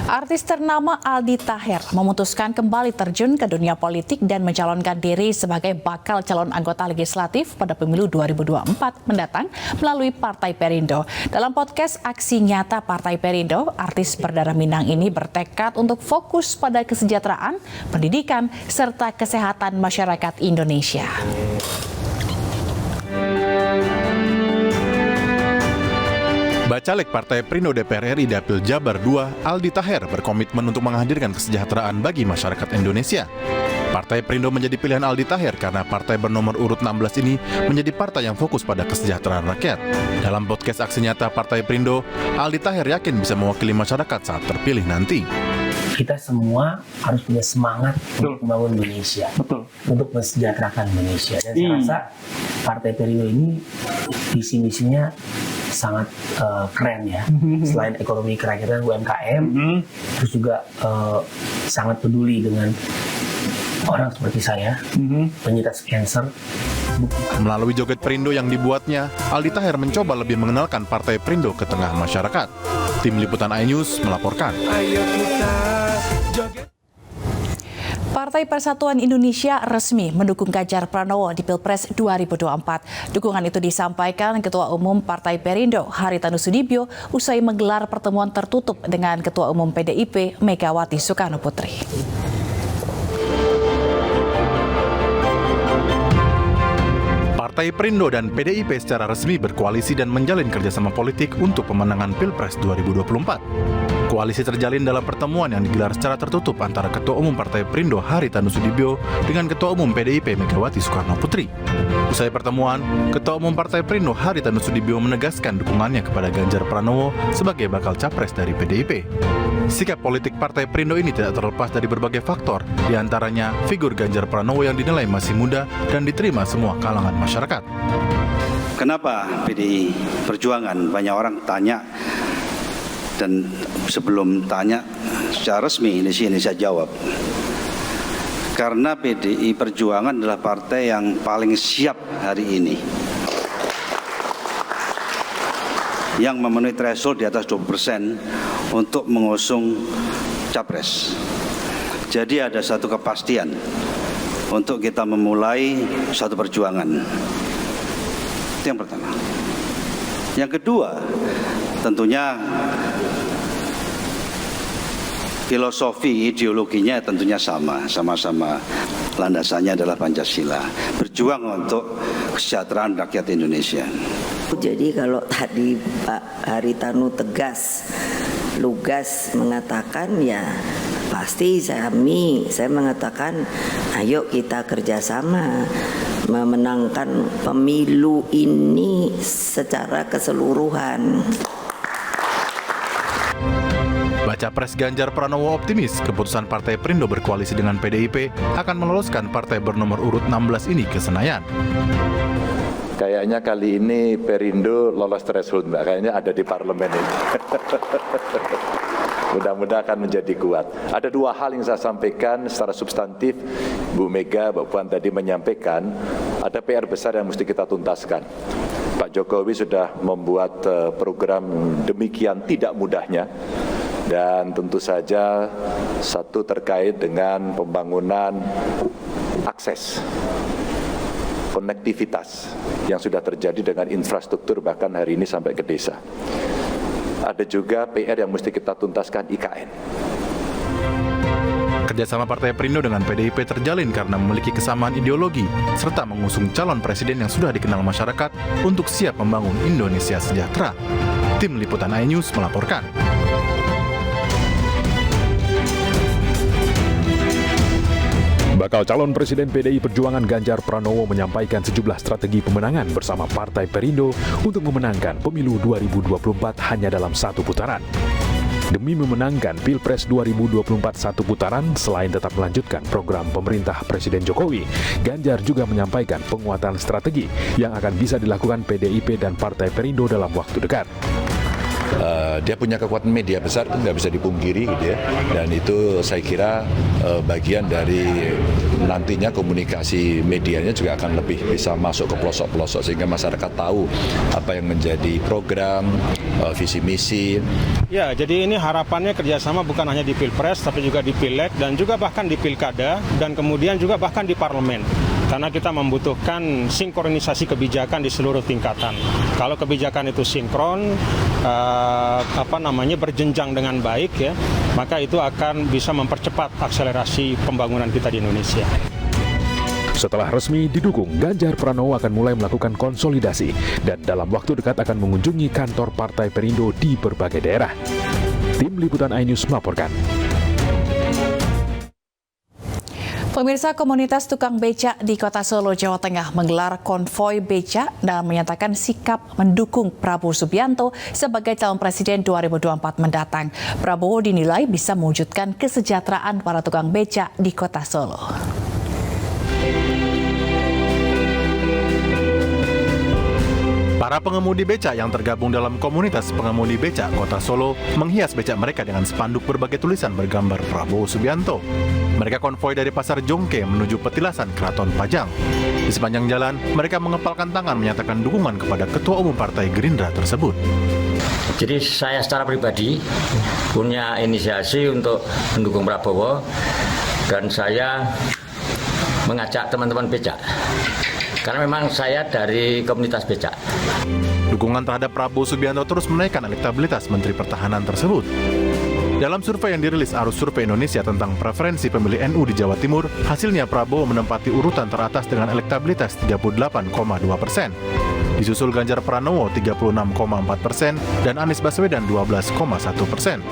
Artis ternama Aldi Taher memutuskan kembali terjun ke dunia politik dan mencalonkan diri sebagai bakal calon anggota legislatif pada pemilu 2024 mendatang melalui Partai Perindo. Dalam podcast Aksi Nyata Partai Perindo, artis berdarah Minang ini bertekad untuk fokus pada kesejahteraan, pendidikan, serta kesehatan masyarakat Indonesia. Bacalek Partai Perindo DPR RI Dapil Jabar II, Aldi Taher berkomitmen untuk menghadirkan kesejahteraan bagi masyarakat Indonesia. Partai Perindo menjadi pilihan Aldi Taher karena partai bernomor urut 16 ini menjadi partai yang fokus pada kesejahteraan rakyat. Dalam podcast Aksi Nyata Partai Perindo, Aldi Taher yakin bisa mewakili masyarakat saat terpilih nanti. Kita semua harus punya semangat untuk membangun Indonesia, untuk mensejahterakan Indonesia. Dan saya rasa Partai Perindo ini visi-misinya sangat keren ya. Selain ekonomi kerakyatan UMKM, terus juga sangat peduli dengan orang seperti saya, penyintas kanker. Melalui joget Perindo yang dibuatnya, Aldi Taher mencoba lebih mengenalkan Partai Perindo ke tengah masyarakat. Tim Liputan iNews melaporkan. Ayo kita joget. Partai Persatuan Indonesia resmi mendukung Ganjar Pranowo di Pilpres 2024. Dukungan itu disampaikan Ketua Umum Partai Perindo, Haritanu Sudibyo, usai menggelar pertemuan tertutup dengan Ketua Umum PDIP, Megawati Soekarnoputri. Partai Perindo dan PDIP secara resmi berkoalisi dan menjalin kerjasama politik untuk pemenangan Pilpres 2024. Koalisi terjalin dalam pertemuan yang digelar secara tertutup antara Ketua Umum Partai Perindo Haritanu Sudibyo dengan Ketua Umum PDIP Megawati Soekarnoputri. Usai pertemuan, Ketua Umum Partai Perindo Haritanu Sudibyo menegaskan dukungannya kepada Ganjar Pranowo sebagai bakal capres dari PDIP. Sikap politik Partai Perindo ini tidak terlepas dari berbagai faktor, diantaranya figur Ganjar Pranowo yang dinilai masih muda dan diterima semua kalangan masyarakat. Kenapa PDI Perjuangan? Banyak orang tanya, dan sebelum tanya secara resmi ini saya jawab. Karena PDI Perjuangan adalah partai yang paling siap hari ini, yang memenuhi threshold di atas 20% untuk mengusung capres. Jadi ada satu kepastian untuk kita memulai satu perjuangan. Itu yang pertama. Yang kedua, tentunya filosofi ideologinya tentunya sama-sama landasannya adalah Pancasila, berjuang untuk kesejahteraan rakyat Indonesia. Jadi kalau tadi Pak Haritanu tegas, lugas mengatakan ya pasti saya mengatakan ayo kita kerjasama memenangkan pemilu ini secara keseluruhan. Baca Pres Ganjar Pranowo optimis keputusan Partai Perindo berkoalisi dengan PDIP akan meloloskan partai bernomor urut 16 ini ke Senayan. Kayaknya kali ini Perindo lolos threshold, Mbak. Kayaknya ada di parlemen ini. Mudah-mudahan akan menjadi kuat. Ada dua hal yang saya sampaikan secara substantif. Bu Mega, Mbak Puan tadi menyampaikan, ada PR besar yang mesti kita tuntaskan. Pak Jokowi sudah membuat program demikian tidak mudahnya. Dan tentu saja satu terkait dengan pembangunan akses, konektivitas yang sudah terjadi dengan infrastruktur bahkan hari ini sampai ke desa. Ada juga PR yang mesti kita tuntaskan, IKN. Kerjasama Partai Perindo dengan PDIP terjalin karena memiliki kesamaan ideologi serta mengusung calon presiden yang sudah dikenal masyarakat untuk siap membangun Indonesia sejahtera. Tim Liputan iNews melaporkan. Bakal calon Presiden PDI Perjuangan Ganjar Pranowo menyampaikan sejumlah strategi pemenangan bersama Partai Perindo untuk memenangkan pemilu 2024 hanya dalam satu putaran. Demi memenangkan Pilpres 2024 satu putaran, selain tetap melanjutkan program pemerintah Presiden Jokowi, Ganjar juga menyampaikan penguatan strategi yang akan bisa dilakukan PDIP dan Partai Perindo dalam waktu dekat. Dia punya kekuatan media besar, itu nggak bisa dipungkiri gitu ya. Dan itu saya kira bagian dari nantinya komunikasi medianya juga akan lebih bisa masuk ke pelosok-pelosok sehingga masyarakat tahu apa yang menjadi program, visi misi. Ya, jadi ini harapannya kerjasama bukan hanya di Pilpres tapi juga di Pileg dan juga bahkan di Pilkada dan kemudian juga bahkan di Parlemen. Karena kita membutuhkan sinkronisasi kebijakan di seluruh tingkatan. Kalau kebijakan itu sinkron, berjenjang dengan baik ya, maka itu akan bisa mempercepat akselerasi pembangunan kita di Indonesia. Setelah resmi didukung, Ganjar Pranowo akan mulai melakukan konsolidasi dan dalam waktu dekat akan mengunjungi kantor Partai Perindo di berbagai daerah. Tim Liputan iNews melaporkan. Pemirsa, komunitas tukang becak di Kota Solo, Jawa Tengah menggelar konvoi becak dan menyatakan sikap mendukung Prabowo Subianto sebagai calon presiden 2024 mendatang. Prabowo dinilai bisa mewujudkan kesejahteraan para tukang becak di Kota Solo. Para pengemudi becak yang tergabung dalam komunitas pengemudi becak Kota Solo menghias becak mereka dengan spanduk berbagai tulisan bergambar Prabowo Subianto. Mereka konvoi dari Pasar Jongke menuju petilasan Keraton Pajang. Di sepanjang jalan, mereka mengepalkan tangan menyatakan dukungan kepada Ketua Umum Partai Gerindra tersebut. Jadi saya secara pribadi punya inisiasi untuk mendukung Prabowo dan saya mengajak teman-teman becak. Karena memang saya dari komunitas becak. Dukungan terhadap Prabowo Subianto terus menaikkan elektabilitas Menteri Pertahanan tersebut. Dalam survei yang dirilis Arus Survei Indonesia tentang preferensi pemilih NU di Jawa Timur, hasilnya Prabowo menempati urutan teratas dengan elektabilitas 38,2%. Disusul Ganjar Pranowo 36,4% dan Anies Baswedan 12,1%.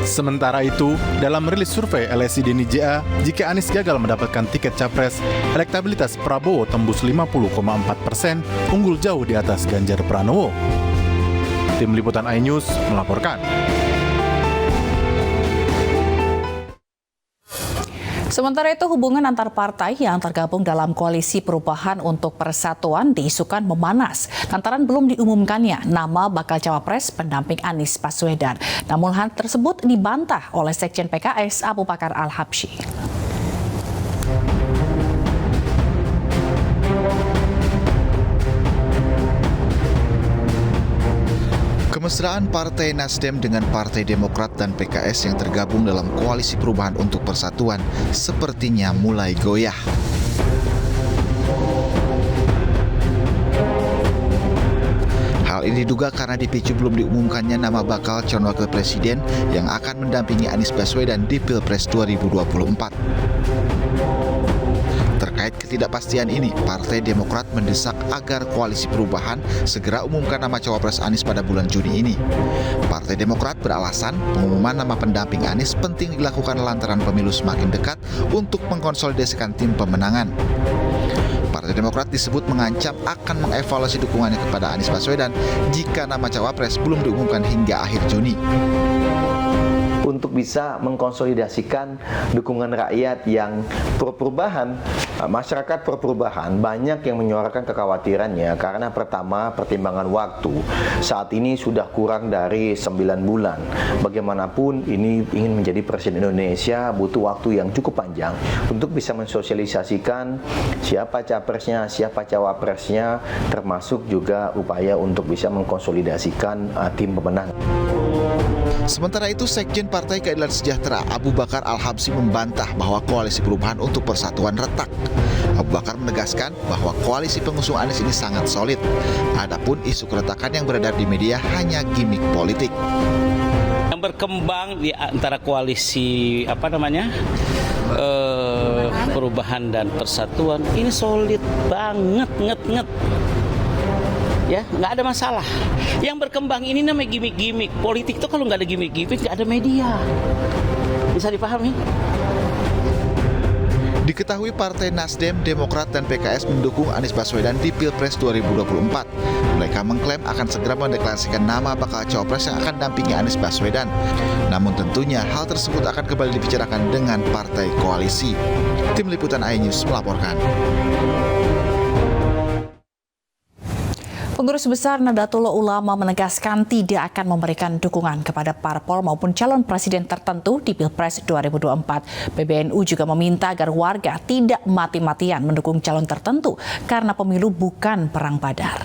Sementara itu, dalam rilis survei LSI Deni JA, jika Anies gagal mendapatkan tiket capres, elektabilitas Prabowo tembus 50,4%, unggul jauh di atas Ganjar Pranowo. Tim Liputan iNews melaporkan. Sementara itu, hubungan antar partai yang tergabung dalam Koalisi Perubahan untuk Persatuan diisukan memanas lantaran belum diumumkannya nama bakal cawapres pendamping Anies Baswedan. Namun hal tersebut dibantah oleh Sekjen PKS Abu Bakar Al-Habsyi. Kemesraan Partai Nasdem dengan Partai Demokrat dan PKS yang tergabung dalam Koalisi Perubahan untuk Persatuan sepertinya mulai goyah. Hal ini diduga karena dipicu belum diumumkannya nama bakal calon wakil presiden yang akan mendampingi Anies Baswedan di Pilpres 2024. Terkait ketidakpastian ini, Partai Demokrat mendesak agar Koalisi Perubahan segera umumkan nama cawapres Anies pada bulan Juni ini. Partai Demokrat beralasan pengumuman nama pendamping Anies penting dilakukan lantaran pemilu semakin dekat untuk mengkonsolidasikan tim pemenangan. Partai Demokrat disebut mengancam akan mengevaluasi dukungannya kepada Anies Baswedan jika nama cawapres belum diumumkan hingga akhir Juni. Untuk bisa mengkonsolidasikan dukungan rakyat yang pro-perubahan, masyarakat pro-perubahan banyak yang menyuarakan kekhawatirannya karena pertama pertimbangan waktu. Saat ini sudah kurang dari 9 bulan. Bagaimanapun ini ingin menjadi presiden Indonesia butuh waktu yang cukup panjang untuk bisa mensosialisasikan siapa capresnya, siapa cawapresnya, termasuk juga upaya untuk bisa mengkonsolidasikan tim pemenang. Sementara itu, Sekjen Partai Keadilan Sejahtera Abu Bakar Al-Habsyi membantah bahwa Koalisi Perubahan untuk Persatuan retak. Abu Bakar menegaskan bahwa koalisi pengusung Anies ini sangat solid. Adapun isu keretakan yang beredar di media hanya gimik politik. Yang berkembang di antara koalisi Perubahan dan Persatuan ini solid banget, nget. Ya, nggak ada masalah. Yang berkembang ini namanya gimmick-gimmick. Politik itu kalau nggak ada gimmick-gimmick, nggak ada media. Bisa dipahami? Diketahui Partai Nasdem, Demokrat, dan PKS mendukung Anies Baswedan di Pilpres 2024. Mereka mengklaim akan segera mendeklarasikan nama bakal cawapres yang akan dampingi Anies Baswedan. Namun tentunya hal tersebut akan kembali dibicarakan dengan partai koalisi. Tim Liputan iNews melaporkan. Pengurus Besar Nahdlatul Ulama menegaskan tidak akan memberikan dukungan kepada parpol maupun calon presiden tertentu di Pilpres 2024. PBNU juga meminta agar warga tidak mati-matian mendukung calon tertentu karena pemilu bukan perang badar.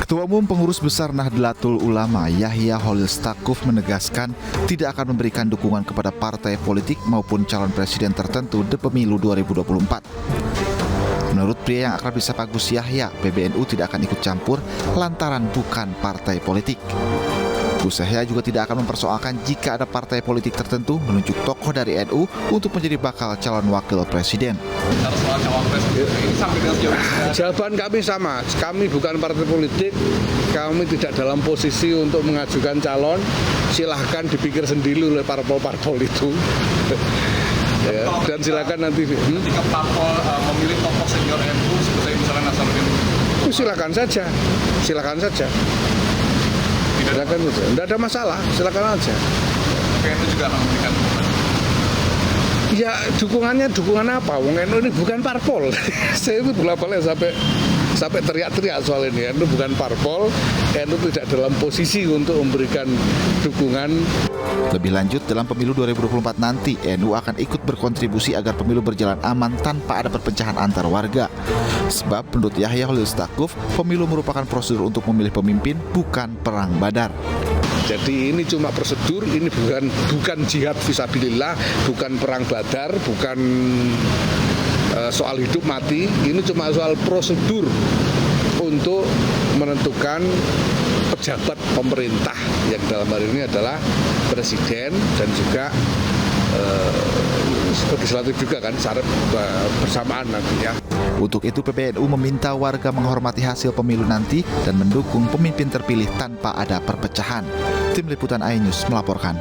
Ketua Umum Pengurus Besar Nahdlatul Ulama Yahya Holil Stakuf menegaskan tidak akan memberikan dukungan kepada partai politik maupun calon presiden tertentu di pemilu 2024. Menurut pria yang akrab disapa Gus Yahya, PBNU tidak akan ikut campur lantaran bukan partai politik. Gus Yahya juga tidak akan mempersoalkan jika ada partai politik tertentu menunjuk tokoh dari NU untuk menjadi bakal calon wakil presiden. Jawaban kami sama, kami bukan partai politik, kami tidak dalam posisi untuk mengajukan calon, silahkan dipikir sendiri oleh parpol-parpol itu. Ya, dan silakan nanti ketika parpol memilih tokoh senior NU seperti misalnya Nasaruddin, silakan saja. Tidak ada masalah, silakan aja. PNU juga akan memberikan dukungan. Ya dukungan apa? Wong NU ini bukan parpol. Saya itu bolak-balik sampai teriak-teriak soal ini. NU bukan parpol, NU tidak dalam posisi untuk memberikan dukungan. Lebih lanjut, dalam pemilu 2024 nanti, NU akan ikut berkontribusi agar pemilu berjalan aman tanpa ada perpecahan antar warga. Sebab menurut Yahya Holil Stakuf, pemilu merupakan prosedur untuk memilih pemimpin, bukan perang badar. Jadi ini cuma prosedur, ini bukan jihad fisabilillah, bukan perang badar, bukan soal hidup mati, ini cuma soal prosedur untuk menentukan pejabat pemerintah yang dalam hal ini adalah presiden dan juga legislatif juga kan, syarat bersamaan nantinya. Untuk itu PBNU meminta warga menghormati hasil pemilu nanti dan mendukung pemimpin terpilih tanpa ada perpecahan. Tim Liputan iNews melaporkan.